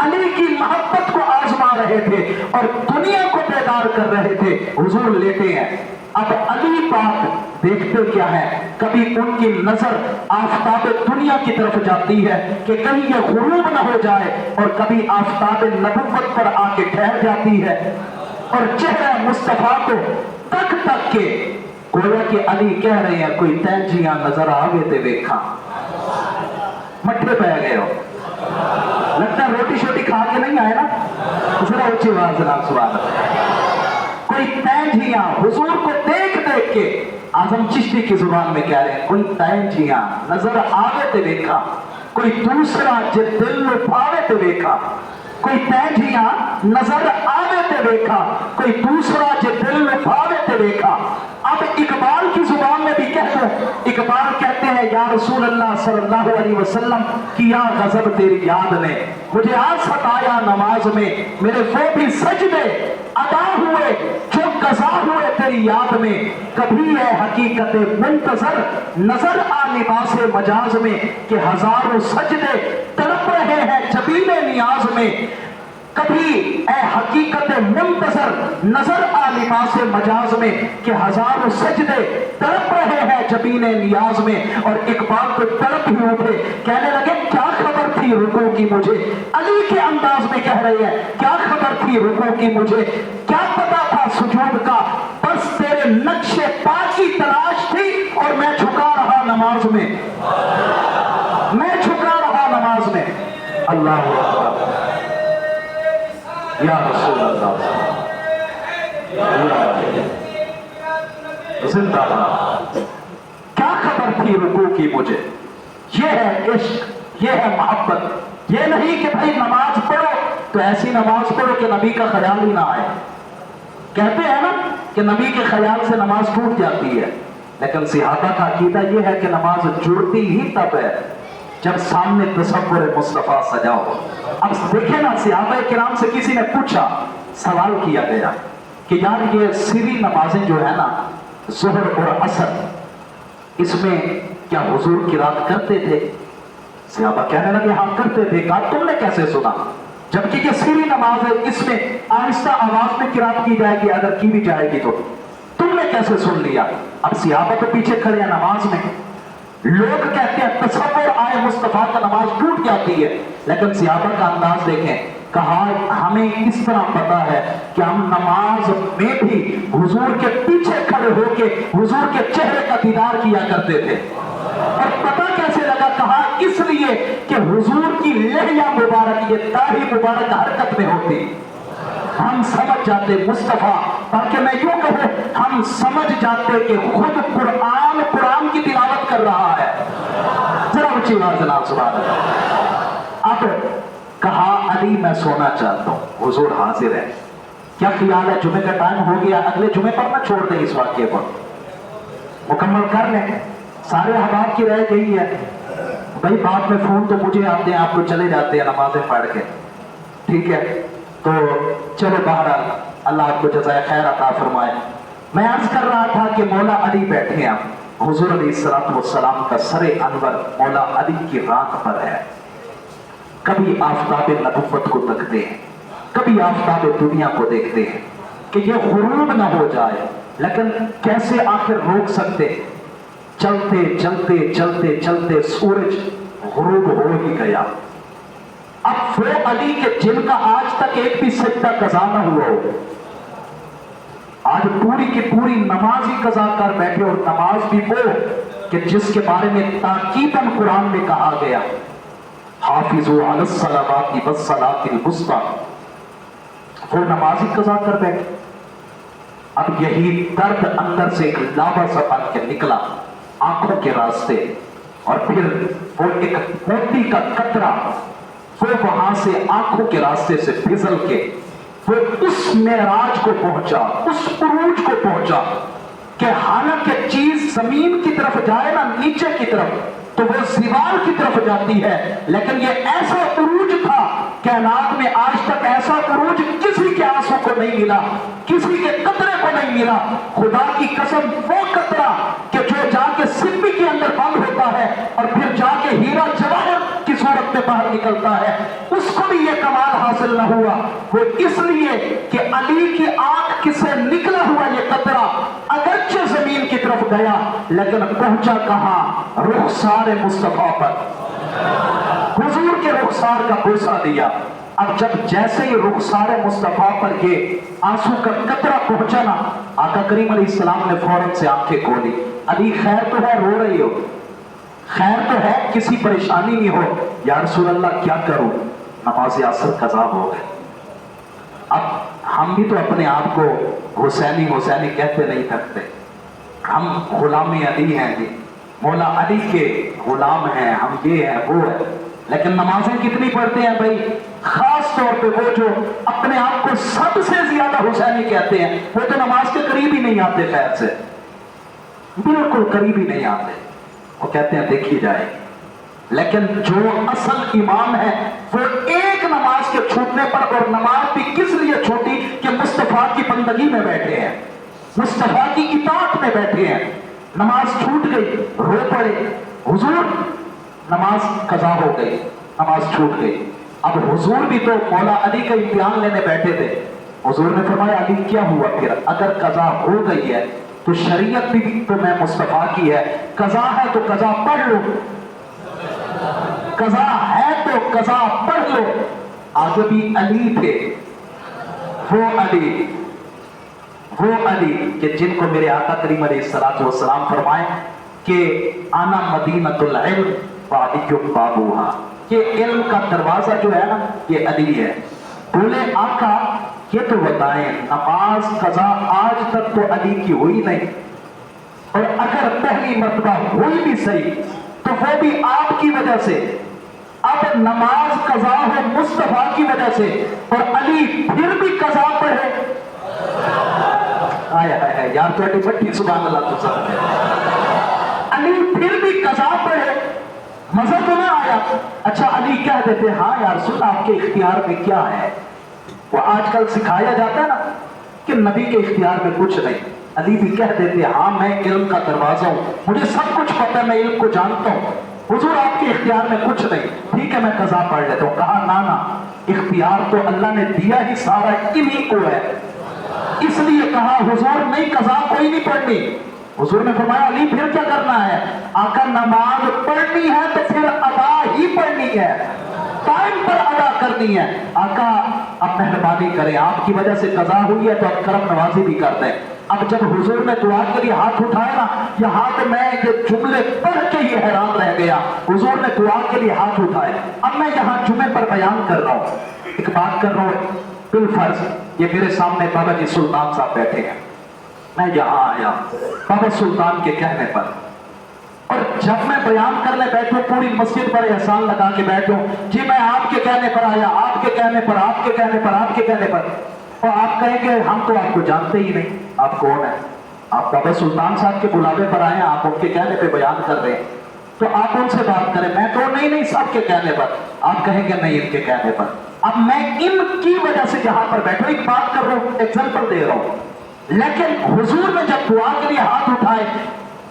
S1: अली की मोहब्बत को आजमा रहे थे और दुनिया को बेदार कर रहे थे। हुजूर लेटे हैं। अब अली पाक देखते क्या है, कभी उनकी नजर आफताब दुनिया की तरफ जाती है कि कहीं ये गुरूब न हो जाए, और कभी आफताब नबुव्वत पर आके ठहर जाती है, और चेहरा मुस्तफा को तक तक के गोया के अली कह रहे हैं कोई तैजियां नजर आवे ते देखा, मट्ठे पै गए हो, लगता है रोटी शोटी खा के नहीं आए ना, जरा ऊंची आवाज से नाम सुभान अल्लाह। कोई तैजियां हुजूर को देख देख के, आजम चिश्ती की जुबान में कह रहे हैं कोई तैजियां नजर आवे ते देखा, कोई दूसरा जे दिल में पावे ते देखा। کوئی تیجیاں نظر آوے تے دیکھا، کوئی دوسرا جو دل لفاوے تے دیکھا۔ اب اقبال کی زبان میں بھی کہہ دو، اقبال کہتے ہیں یا رسول اللہ صلی اللہ علیہ وسلم کیا غضب تیری یاد نے، مجھے آج ستایا نماز میں، میرے وہ بھی سجدے ادا ہوئے جو قضا ہوئے تیری یاد میں، کبھی ہے حقیقت منتظر نظر آ لباس مجاز میں، کہ ہزاروں سجدے تڑپ رہے ہیں جبین نیاز میں، کبھی اے حقیقت منتظر نظر آ لباس مجاز میں، کہ ہزاروں سجدے تڑپ رہے ہیں جبین نیاز میں۔ اور اقبال کو تڑپ ہی اٹھے، کہنے لگے کیا خبر تھی رکوع کی مجھے، علی کے انداز میں کہہ رہے ہیں کیا خبر تھی رکوع کی مجھے، کیا پتا تھا سجود کا، بس تیرے نقش پا کی تلاش تھی اور میں جھکا رہا نماز میں، میں جھکا رہا نماز میں۔ اللہ اکبر یا رسول اللہ، زندہ باد۔ کیا خبر تھی رکوع کی مجھے، یہ ہے عشق، یہ ہے محبت، یہ نہیں کہ بھائی نماز پڑھو تو ایسی نماز پڑھو کہ نبی کا خیال ہی نہ آئے۔ کہتے ہیں نا کہ نبی کے خیال سے نماز ٹوٹ جاتی ہے، لیکن صحابہ کا عقیدہ یہ ہے کہ نماز جڑتی ہی تب ہے جب سامنے تصور مصطفیٰ سجا ہو۔ اب دیکھیں نا، صحابہ کرام سے کسی نے پوچھا، سوال کیا گیا کہ یار یہ سری نمازیں جو ہے نا ظہر اور عصر، اس میں کیا حضور قرات کرتے تھے؟ صحابہ کہنے لگے ہاں کرتے تھے۔ کہا تم نے کیسے سنا، جبکہ یہ سری نماز ہے، اس میں آہستہ آواز میں قرات کی جائے گی، اگر کی بھی جائے گی تو تم نے کیسے سن لیا؟ اب صحابہ تو پیچھے کھڑے ہیں نماز میں، لوگ کہتے ہیں تصور آئے مصطفیٰ کا نماز ٹوٹ جاتی ہے، لیکن صحابہ کا انداز دیکھیں، کہا ہمیں اس طرح پتا ہے کہ ہم نماز میں بھی حضور کے پیچھے کھڑے ہو کے حضور کے چہرے کا دیدار کیا کرتے تھے۔ اور پتہ کیسے لگا؟ کہا اس لیے کہ حضور کی لحیہ مبارک، یہ داڑھی مبارک حرکت میں ہوتی، ہم سمجھ جاتے مصطفیٰ، بلکہ میں یوں کہوں ہم سمجھ جاتے کہ خود قرآن کی تلاوت کر رہا ہے۔ ذرا اونچی آواز جناب سبحان اللہ۔ اب کہا علی میں سونا چاہتا ہوں، حضور حاضر ہے، کیا خیال ہے جمعے کا ٹائم ہو گیا، اگلے جمعے پر نہ چھوڑ دیں اس واقعے کو، مکمل کر لیں، سارے احباب کی رہ گئی ہے بھائی، بعد میں فون تو مجھے آتے ہیں، آپ تو چلے جاتے ہیں نمازیں پڑھ کے، ٹھیک ہے؟ تو چلو بہرحال اللہ آپ کو جزائے خیر عطا فرمائے۔ میں عرض کر رہا تھا کہ مولا علی بیٹھے ہیں، حضور علیہ السلام کا سر انور مولا علی کی رات پر ہے، کبھی آفتاب نبوت کو دیکھتے ہیں، کبھی آفتاب دنیا کو دیکھتے ہیں کہ یہ غروب نہ ہو جائے، لیکن کیسے آخر روک سکتے؟ چلتے چلتے چلتے چلتے سورج غروب ہو ہی گیا۔ اب وہ علی کے جن کا آج تک ایک بھی سجدہ قضا نہ ہوا ہو، آج پوری کی پوری نماز ہی قضا کر بیٹھے، اور نماز بھی وہ کہ جس کے بارے میں تاکیداً قرآن میں کہا گیا حافظوا علی الصلوات والصلاۃ الوسطی، وہ نماز ہی قضا کر بیٹھے۔ اب یہی درد اندر سے ایک لاوا سا بن کے نکلا آنکھوں کے راستے، اور پھر وہ ایک موتی کا قطرہ وہ وہاں سے آنکھوں کے راستے سے پھسل کے وہ اس معراج کو پہنچا، اس عروج کو پہنچا کہ حالانکہ چیز زمین کی طرف جائے نا نیچے کی طرف تو وہ زوال کی طرف جاتی ہے، لیکن یہ ایسا عروج تھا کائنات میں آج تک ایسا عروج کسی کے آنسوں کو نہیں ملا، کسی کے قطرے کو نہیں ملا۔ خدا کی قسم وہ قطرہ کہ جو جا کے سپی کے اندر بند ہوتا ہے اور پھر جا کے ہیرا جواہر کی صورت میں باہر نکلتا ہے، اس کو بھی یہ کمال حاصل نہ ہوا، وہ اس لیے کہ علی کی آنکھ سے نکلا ہوا یہ قطرہ اگرچہ زمین کی طرف گیا لیکن پہنچا کہاں؟ رخسار مصطفیٰ پر، حضور کے رخسار کا بوسہ دیا۔ اب جب جیسے ہی رخسار مصطفیٰ پر یہ آنسو کا قطرہ پہنچا نا، آقا کریم علیہ السلام نے فوراً سے آنکھیں کھولی، علی خیر تو ہے، رو رہی ہو؟ خیر تو ہے، کسی پریشانی نہیں ہو؟ یا رسول اللہ کیا کروں، نماز عصر قضا ہو گئے۔ اب ہم بھی تو اپنے آپ کو حسینی حسینی کہتے نہیں تھکتے، ہم غلام علی ہیں جی، مولا علی کے غلام ہیں، ہم یہ ہیں وہ ہیں، لیکن نمازیں کتنی پڑھتے ہیں بھائی؟ خاص طور پہ وہ جو اپنے آپ کو سب سے زیادہ حسینی کہتے ہیں، وہ تو نماز کے قریب ہی نہیں آتے، خیر سے بالکل قریب ہی نہیں آتے، وہ کہتے ہیں دیکھی جائے گی۔ لیکن جو اصل امام ہے وہ ایک نماز کے چھوٹنے پر، اور نماز بھی کس لیے چھوٹی کہ مصطفیٰ کی بندگی میں بیٹھے ہیں، مصطفیٰ کی اطاعت میں بیٹھے ہیں، نماز چھوٹ گئی رو پڑے، حضور نماز قضا ہو گئی، نماز چھوٹ گئی۔ اب حضور بھی تو مولا علی کا امتحان لینے بیٹھے تھے، حضور نے فرمایا علی کیا ہوا پھر؟ اگر قضا ہو گئی ہے تو شریعت بھی تو میں مصطفیٰ کی ہے، قضا ہے تو قضا پڑھ لو، قضا ہے تو قضا پڑھ لو۔ آگے بھی علی تھے، وہ علی کہ جن کو میرے آقا کریم علیہ الصلوۃ والسلام فرمائے کہ انا مدینۃ العلم وعلی بابوہا، کہ علم کا دروازہ جو ہے نا یہ علی ہے۔ بولے آقا یہ تو بتائیں نماز قضا آج تک تو علی کی ہوئی نہیں، اور اگر پہلی مرتبہ ہوئی بھی صحیح تو وہ بھی آپ کی وجہ سے، اب نماز قضا ہو مصطفیٰ کی وجہ سے اور علی پھر بھی قضا پڑھے، آیا ہے یار تو بٹی سبحان اللہ تو سب علی پھر بھی قضا پڑھے، مزہ تو نہ آیا؟ اچھا علی کہہ دیتے ہاں یا رسول اللہ آپ کے اختیار میں کیا ہے؟ وہ آج کل سکھایا جاتا ہے نا کہ نبی کے اختیار میں کچھ نہیں، علی بھی کہہ دیتے ہاں میں علم کا دروازہ ہوں، مجھے سب کچھ پتہ ہے، میں علم کو جانتا ہوں، حضور آپ کے اختیار میں کچھ نہیں، ٹھیک ہے میں قضا پڑھ لیتا ہوں۔ کہا نا اختیار تو اللہ نے دیا ہی سارا انہی کو ہے، اس لیے کہا حضور نہیں قضا کوئی نہیں پڑھنی۔ حضور نے فرمایا علی پھر کیا کرنا ہے؟ آقا نماز پڑھنی ہے تو پھر ادا ہی پڑھنی ہے، ٹائم پر ادا کرنی ہے۔ آقا اب مہربانی کریں، آپ کی وجہ سے قضا ہوئی ہے تو اب کرم نوازی بھی کر دیں۔ اب جب حضور نے دعا کے لیے ہاتھ اٹھائے نا، یہاں تو میں یہ جملے پڑھ کے ہی حیران رہ گیا، حضور نے دعا کے لیے ہاتھ اٹھائے۔ اب میں یہاں جمعے پر بیان کر رہا ہوں، ایک بات کر رہا ہوں بالفرض، یہ میرے سامنے بابا جی سلطان صاحب بیٹھے ہیں، میں یہاں آیا بابا سلطان کے کہنے پر، اور جب میں بیان کرنے بیٹھوں پوری مسجد پر احسان لگا کے بیٹھوں جی میں آپ کے کہنے پر آیا، آپ کے کہنے پر، آپ کے کہنے پر، آپ کے کہنے پر، اور آپ کہیں کہ ہم تو آپ کو جانتے ہی نہیں، آپ کون ہیں؟ آپ بابا سلطان صاحب کے بلاوے پر آئے ہیں، آپ ان کے کہنے پہ بیان کر رہے ہیں، تو آپ ان سے بات کریں۔ میں تو نہیں سب کے کہنے پر، آپ کہیں گے نہیں ان کے کہنے پر۔ اب میں ان کی وجہ سے یہاں پر بیٹھوں، ایک بات کر رہا ہوں، ایگزامپل دے رہا ہوں، لیکن حضور نے جب دعا کے لیے ہاتھ اٹھائے،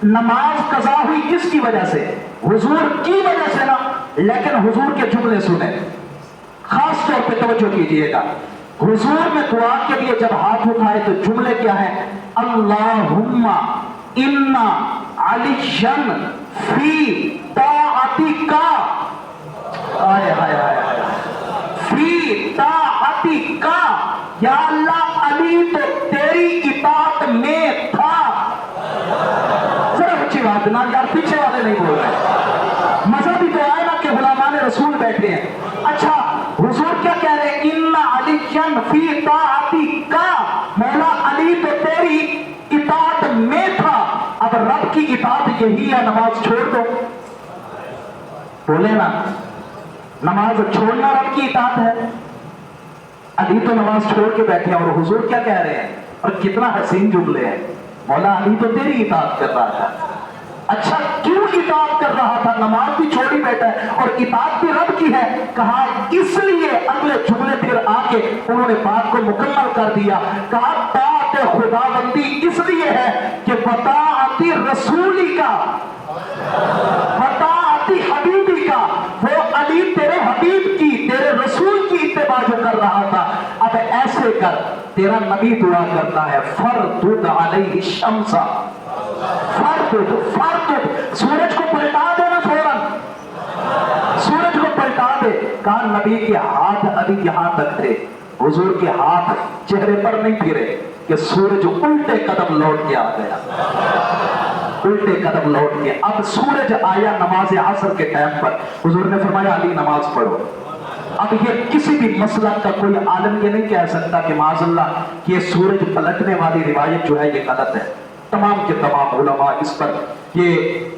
S1: نماز قضا ہوئی کس کی وجہ سے؟ حضور کی وجہ سے نا، لیکن حضور کے جملے سنیں، خاص طور پہ توجہ کیجئے گا۔ حضور نے دعا کے لیے جب ہاتھ اٹھائے تو جملے کیا ہیں؟ اللہم انا علیشن فی طاعتک، آئے آئے آئے فی طاعتک، یا اللہ علی تو تیری اطاعت میں تھا۔ ذرا اچھی بات نا یار، پیچھے والے نہیں بول رہے، مزہ بھی تو آئے نا کہ غلامان رسول بیٹھے ہیں۔ اچھا حضور کیا کہہ رہے ہیں؟ ان علی فی طاعتک، مولا علی تو تیری اطاعت میں تھا۔ اب رب کی اطاعت یہی ہے نماز چھوڑ دو، بولے نا نماز چھوڑنا رب کی اطاعت ہے۔ علی تو نماز چھوڑ کے بیٹھے ہیں، اور حضور کیا کہہ رہے ہیں؟ اور کتنا حسین جملے ہیں، مولا علی تو تیری اطاعت کر رہا تھا۔ اچھا کیوں اطاعت کر رہا تھا؟ نماز بھی چھوڑی بیٹھا ہے اور اطاعت بھی رب کی ہے۔ کہا اس لیے اگلے جملے پھر آ کے انہوں نے بات کو مکمل کر دیا، کہا طاعت خداوندی اس لیے ہے کہ بطاعت رسولی کا، بطاعت حبیبی کا، وہ علی تیرے حبیب کی، تیرے رسول کی اتباع جو کر رہا تھا، اب ایسے کر، تیرا نبی دعا کرتا ہے فردد علیہ الشمس، فردد، سورج کو پلٹا دے نا فوراً، سورج کو پلٹا دے۔ کہا نبی کے ہاتھ ابھی یہاں تک تھے، حضور کے ہاتھ چہرے پر نہیں پھرے کہ سورج الٹے قدم لوٹ کے آ گیا، الٹے قدم لوٹ کے۔ اب سورج آیا نماز عصر کے ٹائم پر، حضور نے فرمایا علی نماز پڑھو۔ اب یہ کسی بھی مسلک کا کوئی عالم یہ نہیں کہہ سکتا کہ معاذ اللہ یہ سورج پلٹنے والی روایت جو ہے یہ غلط ہے، तमाम के तमाम उलमा इस पर ये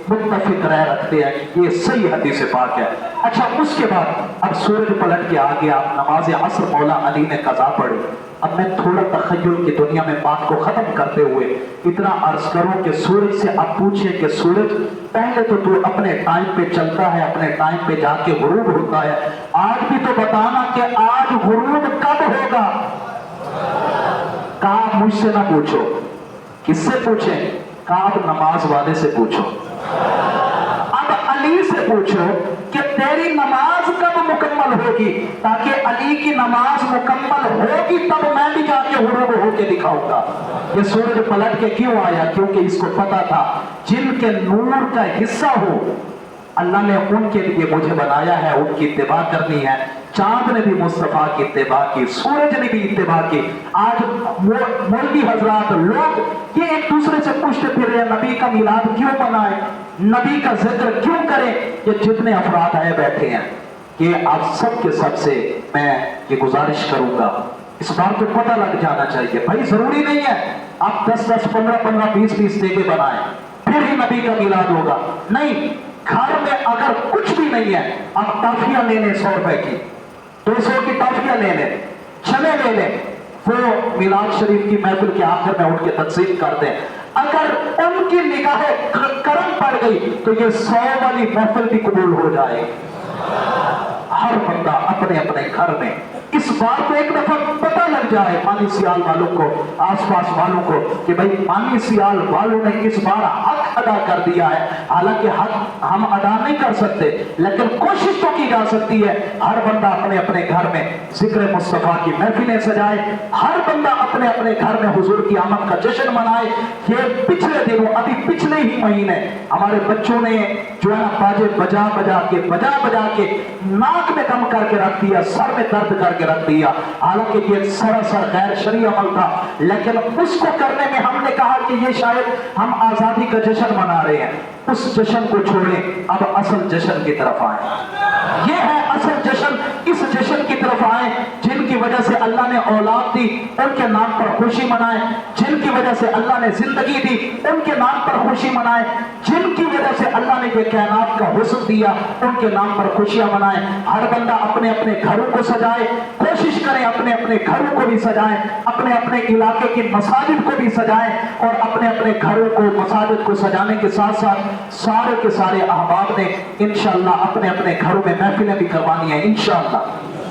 S1: मुत्तफिक राय रखते हैं कि ये सही हदीस पाक है। अच्छा, उसके बाद अब सूरज पलट के आगे आप नमाज असर मौला अली ने कज़ा पढ़ी। अब मैं थोड़ा तखय्युल की दुनिया में बात को खत्म करते हुए इतना अर्ज करूं कि सूरज से अब पूछे कि सूरज पहले तो तू अपने टाइम पे चलता है, अपने टाइम पे जाके गुरूब होता है, आज भी तो बताना कि आज गुरूब कब होगा। कहा मुझसे ना पूछो, किससे पूछे? कहा अब नमाज वाले से पूछो। अब अली से पूछो कि तेरी नमाज कब मुकम्मल होगी, ताकि अली की नमाज मुकम्मल होगी तब मैं भी जाके गुरूब होके दिखाऊंगा। ये सूरज पलट के क्यों आया? क्योंकि इसको पता था जिनके नूर का हिस्सा हो अल्लाह ने उनके लिए मुझे बनाया है, उनकी इत्तिबा करनी है। चांद ने भी मुस्तफा की इत्तिबा की, सूरज ने भी इत्तिबा की। आज मौलवी हजरात लोग ये एक दूसरे से पूछते फिर रहे नबी का मिलाद क्यों मनाए, नबी का जिक्र क्यों करें। ये जितने अफराद आए बैठे हैं कि आप सबके सबसे मैं ये गुजारिश करूंगा, इस बात को पता लग जाना चाहिए। भाई जरूरी नहीं है आप 10-10, 15-15, 20-20 देगे बनाए फिर ही नबी का मिलाद होगा। नहीं, घर में अगर कुछ भी नहीं है, आप टॉफियां ले लें 100 रुपए की, 200 की टॉफियां ले लें, चने ले लें, वो मिलाद शरीफ की महफिल के आखिर में उठ के तकसीम कर दें। अगर उनकी निगाहें करम पड़ गई तो ये 100 वाली महफिल भी कबूल हो जाएगी। हर बंदा अपने अपने घर में इस बात को एक दफा पता लग जाए, पानी सियाल वालों को, आसपास वालों को, कि भाई पानी सियाल वालों ने इस बार हक अदा कर दिया है। हालांकि हक हम अदा नहीं कर सकते, लेकिन कोशिश तो की जा सकती है। हर बंदा अपने अपने घर में जिक्र मुस्तफा की महफिलें सजाए, हर बंदा अपने अपने घर में हुजूर की आमद का जश्न मनाए। ये पिछले दिनों, अभी पिछले ही महीने हमारे बच्चों ने जो है ना बाजे बजा बजा के नाक में दम करके रख दिया, सर में दर्द करके रख दिया। हालांकि ये सरासर गैर शरई अमल था, लेकिन उसको करने में हमने कहा कि ये शायद हम आजादी का जश्न मना रहे हैं। उस जश्न को छोड़ें, अब असल जश्न की तरफ आए। ये है असल जश्न, इस जश्न की तरफ आए जिनकी वजह से अल्लाह ने औलाद दी उनके नाम पर खुशी मनाए, जिनकी वजह से अल्लाह ने जिंदगी दी उनके नाम पर खुशी मनाए, जिनकी वजह से अल्लाह ने ये कायनात का हुस्न दिया उनके नाम पर खुशियां मनाए। हर बंदा अपने अपने घरों को सजाए, कोशिश करें अपने अपने घरों को भी सजाएं, अपने अपने इलाके की मसाजिद को भी सजाएं, और अपने अपने घरों को मसाजिद को सजाने के साथ साथ सारे के सारे अहबाब ने इंशाअल्लाह अपने अपने घरों में महफिलें भी करवानी है, इंशाअल्लाह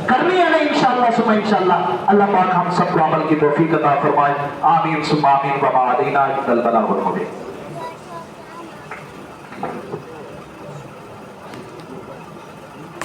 S1: करनी है ना, इंशाअल्लाह सुबह इंशाअल्लाह। अल्लाह पाक हम सबको अमल की तौफीक अता फरमाए। आमीन सुम्मा आमीन व मा अलैना इल्लल बलागुल मुबीन।